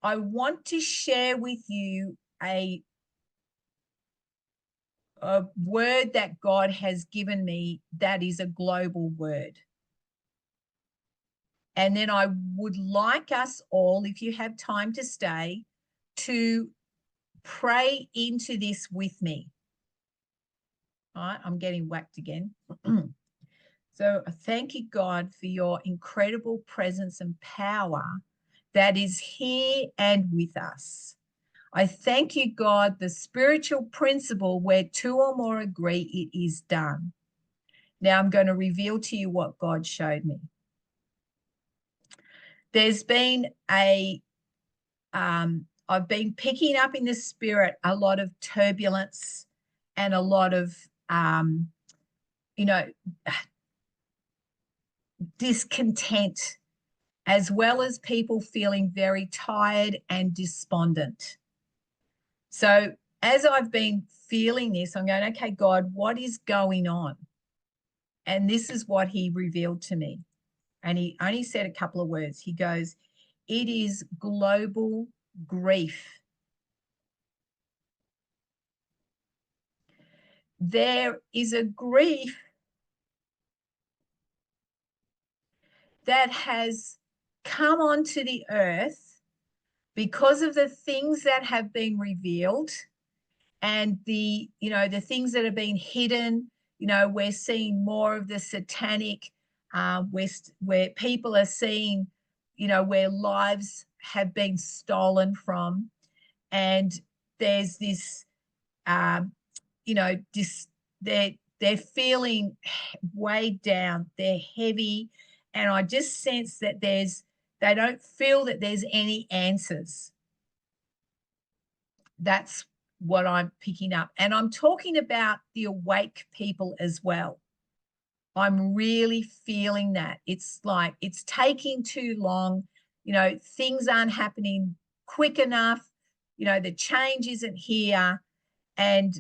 I want to share with you a word that God has given me that is a global word. And then I would like us all, if you have time to stay, to pray into this with me. All right, I'm getting whacked again. So thank you, God, for your incredible presence and power that is here and with us. I thank you, God, the spiritual principle where two or more agree, it is done. Now I'm going to reveal to you what God showed me. There's been I've been picking up in the spirit a lot of turbulence and a lot of, discontent, as well as people feeling very tired and despondent. So as I've been feeling this, I'm going, okay, God, what is going on? And this is what he revealed to me. And he only said a couple of words. He goes, it is global grief. There is a grief that has come onto the earth because of the things that have been revealed and the things that have been hidden. We're seeing more of the satanic, where people are seeing, where lives have been stolen from. And there's this, they're feeling weighed down, they're heavy. And I just sense that they don't feel that there's any answers. That's what I'm picking up. And I'm talking about the awake people as well. I'm really feeling that. It's like it's taking too long. Things aren't happening quick enough. The change isn't here. And,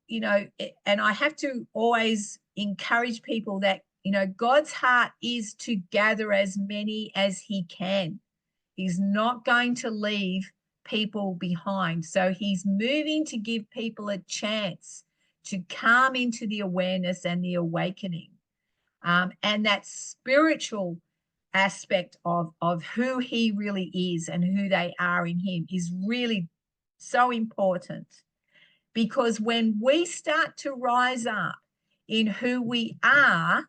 and I have to always encourage people that, God's heart is to gather as many as he can. He's not going to leave people behind. So he's moving to give people a chance to come into the awareness and the awakening. And that spiritual aspect of who he really is and who they are in him is really so important. Because when we start to rise up in who we are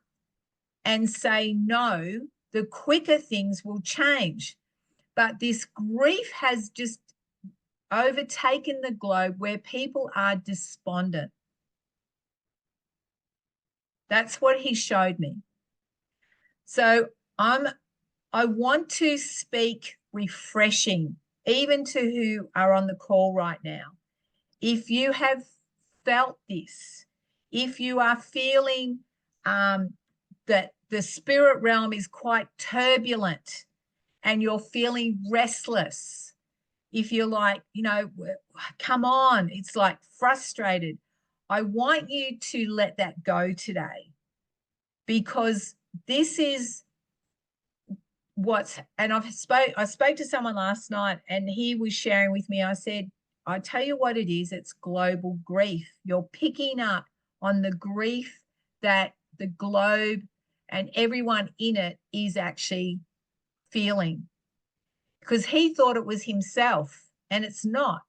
and say no, the quicker things will change. But this grief has just overtaken the globe where people are despondent. That's what he showed me. So I want to speak refreshing, even to who are on the call right now. If you have felt this, if you are feeling that the spirit realm is quite turbulent and you're feeling restless, if you're like, come on, it's like frustrated, I want you to let that go today, because this is I spoke to someone last night and he was sharing with me. I said, I tell you what it is, it's global grief. You're picking up on the grief that the globe and everyone in it is actually feeling, because he thought it was himself, and it's not.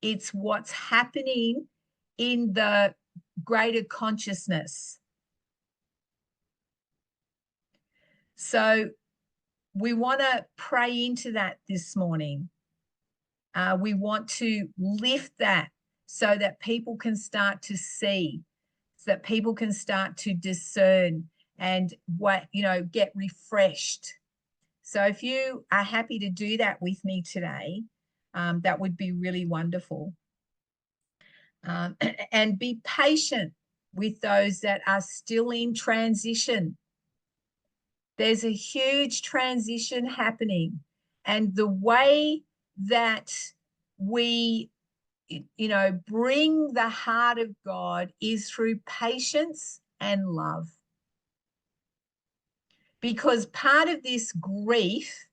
It's what's happening in the greater consciousness. So we want to pray into that this morning. We want to lift that so that people can start to see, so that people can start to discern and get refreshed. So if you are happy to do that with me today, that would be really wonderful. And be patient with those that are still in transition. There's a huge transition happening. And the way that we, bring the heart of God is through patience and love. Because part of this grief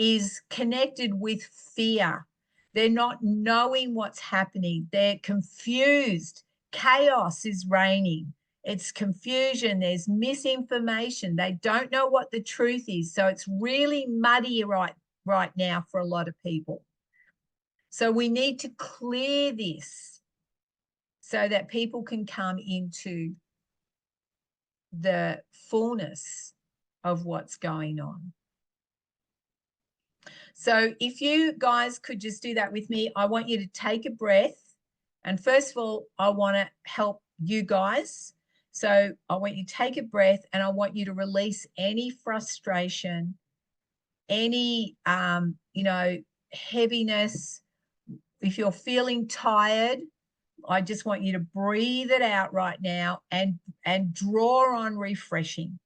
is connected with fear. They're not knowing what's happening. They're confused. Chaos is reigning. It's confusion. There's misinformation. They don't know what the truth is. So it's really muddy right now for a lot of people. So we need to clear this so that people can come into the fullness of what's going on. So if you guys could just do that with me, I want you to take a breath. And first of all, I want to help you guys. So I want you to take a breath and I want you to release any frustration, any, heaviness. If you're feeling tired, I just want you to breathe it out right now and draw on refreshing.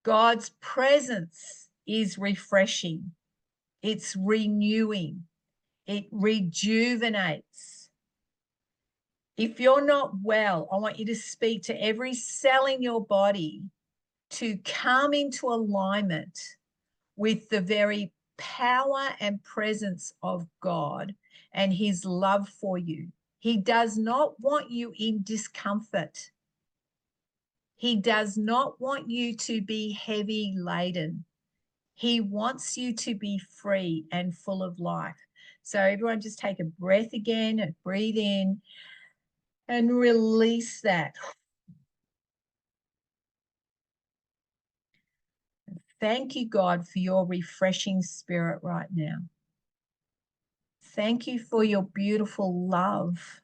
God's presence is refreshing. It's renewing. It rejuvenates. If you're not well, I want you to speak to every cell in your body to come into alignment with the very power and presence of God and his love for you. He does not want you in discomfort. He does not want you to be heavy laden. He wants you to be free and full of life. So everyone just take a breath again and breathe in and release that. Thank you, God, for your refreshing spirit right now. Thank you for your beautiful love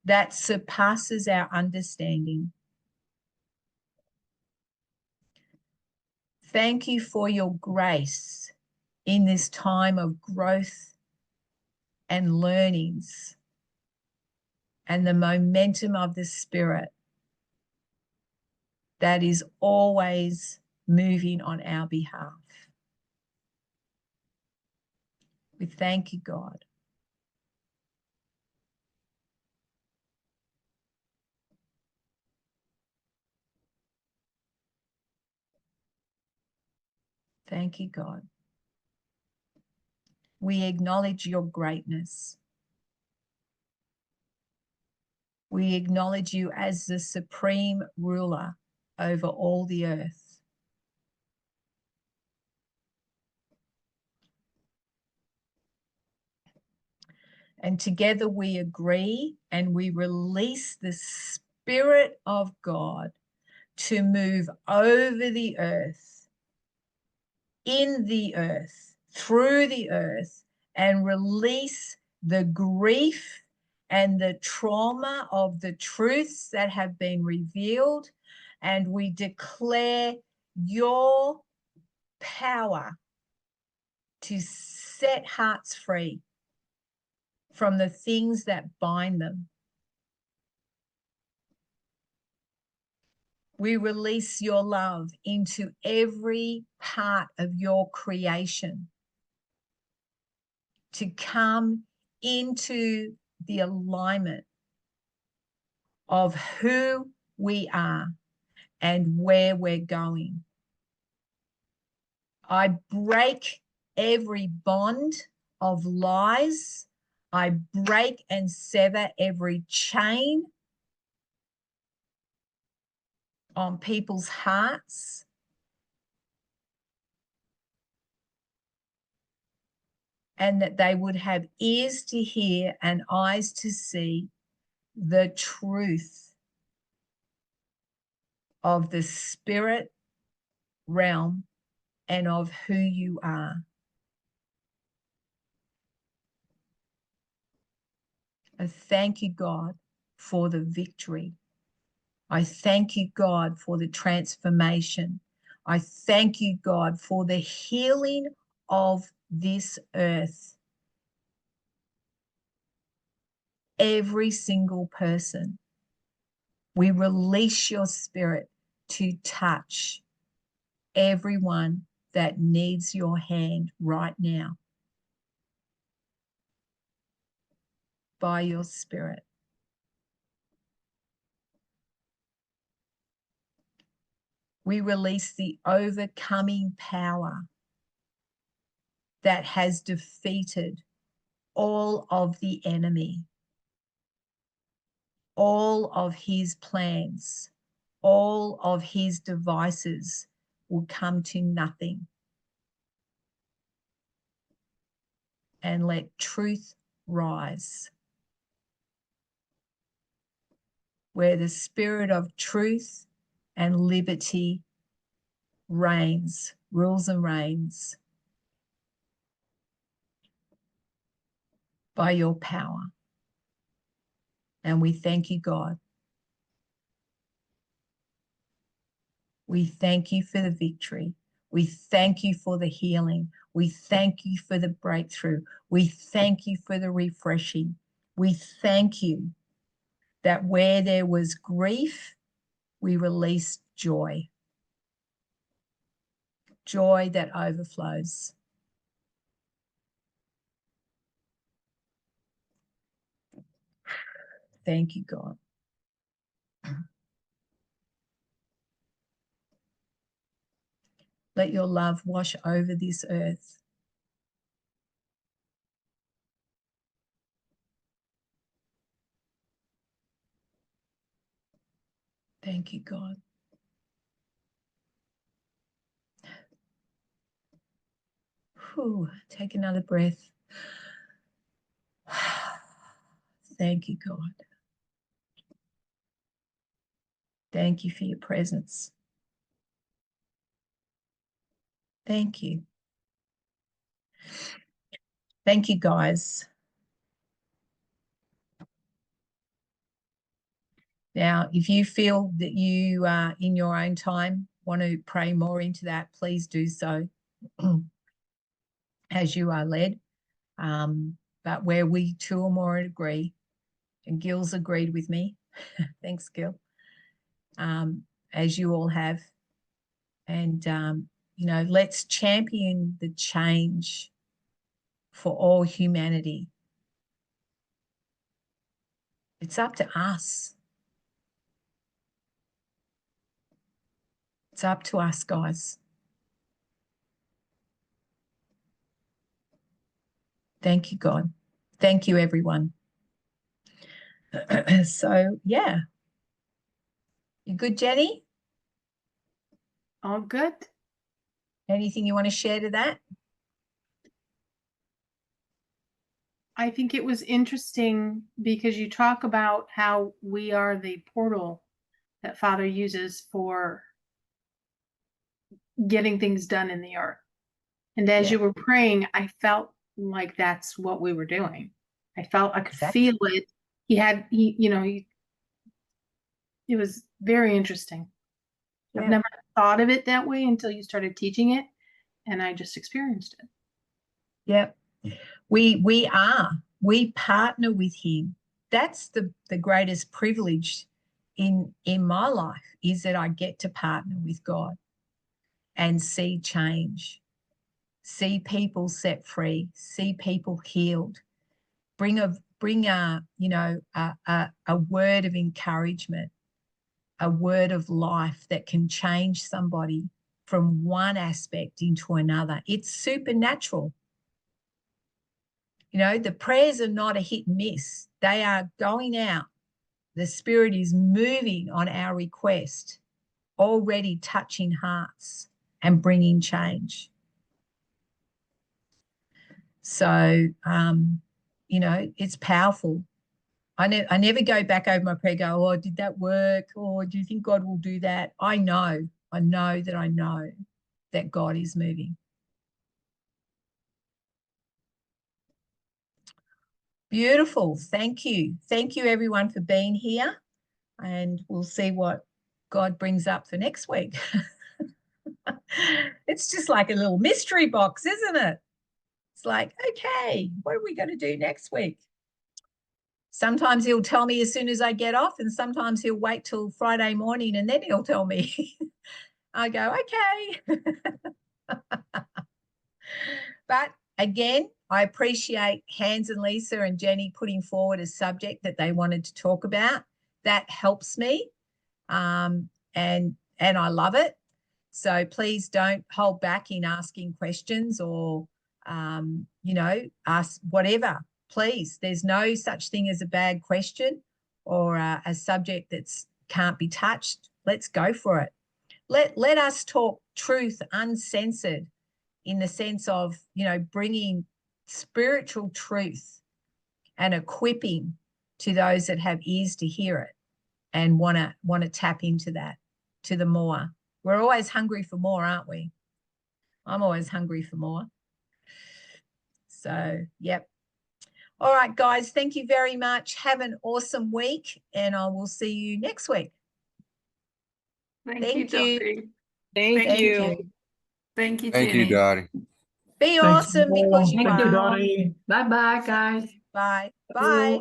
that surpasses our understanding. Thank you for your grace in this time of growth and learnings and the momentum of the Spirit that is always moving on our behalf. We thank you, God. Thank you, God. We acknowledge your greatness. We acknowledge you as the supreme ruler over all the earth. And together we agree and we release the Spirit of God to move over the earth, in the earth, through the earth, and release the grief and the trauma of the truths that have been revealed. And we declare your power to set hearts free from the things that bind them. We release your love into every part of your creation to come into the alignment of who we are and where we're going. I break every bond of lies. I break and sever every chain on people's hearts. And that they would have ears to hear and eyes to see the truth of the spirit realm and of who you are. I thank you, God, for the victory. I thank you, God, for the transformation. I thank you, God, for the healing of this earth. Every single person, we release your spirit to touch everyone that needs your hand right now by your spirit. We release the overcoming power that has defeated all of the enemy, all of his plans, all of his devices will come to nothing. And let truth rise. Where the spirit of truth and liberty reigns, rules and reigns by your power. And we thank you, God. We thank you for the victory. We thank you for the healing. We thank you for the breakthrough. We thank you for the refreshing. We thank you that where there was grief, we released joy. Joy that overflows. Thank you, God. Let your love wash over this earth. Thank you, God. Whew, take another breath. Thank you, God. Thank you for your presence. Thank you. Thank you, guys. Now, if you feel that you in your own time want to pray more into that, please do so as you are led. But where we two or more agree, and Gil's agreed with me, thanks, Gil, as you all have. And, you know, let's champion the change for all humanity. It's up to us. It's up to us, guys. Thank you, God. Thank you, everyone. So, yeah. You good, Jenny? All good. Anything you want to share to that? I think it was interesting because you talk about how we are the portal that Father uses for getting things done in the earth. And as you were praying, I felt like that's what we were doing. I felt I could feel it. It was very interesting. Yeah. I've never thought of it that way until you started teaching it, and I just experienced it. Yeah. We partner with him. That's the greatest privilege in my life, is that I get to partner with God and see change, see people set free, see people healed, bring a word of encouragement, a word of life that can change somebody from one aspect into another. It's supernatural. You know, the prayers are not a hit and miss. They are going out. The Spirit is moving on our request, already touching hearts and bringing change. So, you know, it's powerful. I never go back over my prayer, go, oh, did that work? Or do you think God will do that? I know that God is moving. Beautiful. Thank you. Thank you, everyone, for being here. And we'll see what God brings up for next week. It's just like a little mystery box, isn't it? It's like, okay, what are we going to do next week? Sometimes he'll tell me as soon as I get off, and sometimes he'll wait till Friday morning and then he'll tell me. I go, okay. But again, I appreciate Hans and Lisa and Jenny putting forward a subject that they wanted to talk about. That helps me, and I love it. So please don't hold back in asking questions or you know, ask whatever, please. There's no such thing as a bad question or a subject that's can't be touched. Let's go for it. Let us talk truth uncensored, in the sense of, you know, bringing spiritual truth and equipping to those that have ears to hear it and want to tap into that, to the more. We're always hungry for more, aren't we? I'm always hungry for more. So, yep. All right, guys, thank you very much. Have an awesome week, and I will see you next week. Thank you, Dottie. Thank you. Thank you, Thank you, Jenny. Dottie. Be Thanks, awesome Paul. because you Thank you, are. Dottie. Bye-bye, guys. Bye. Bye.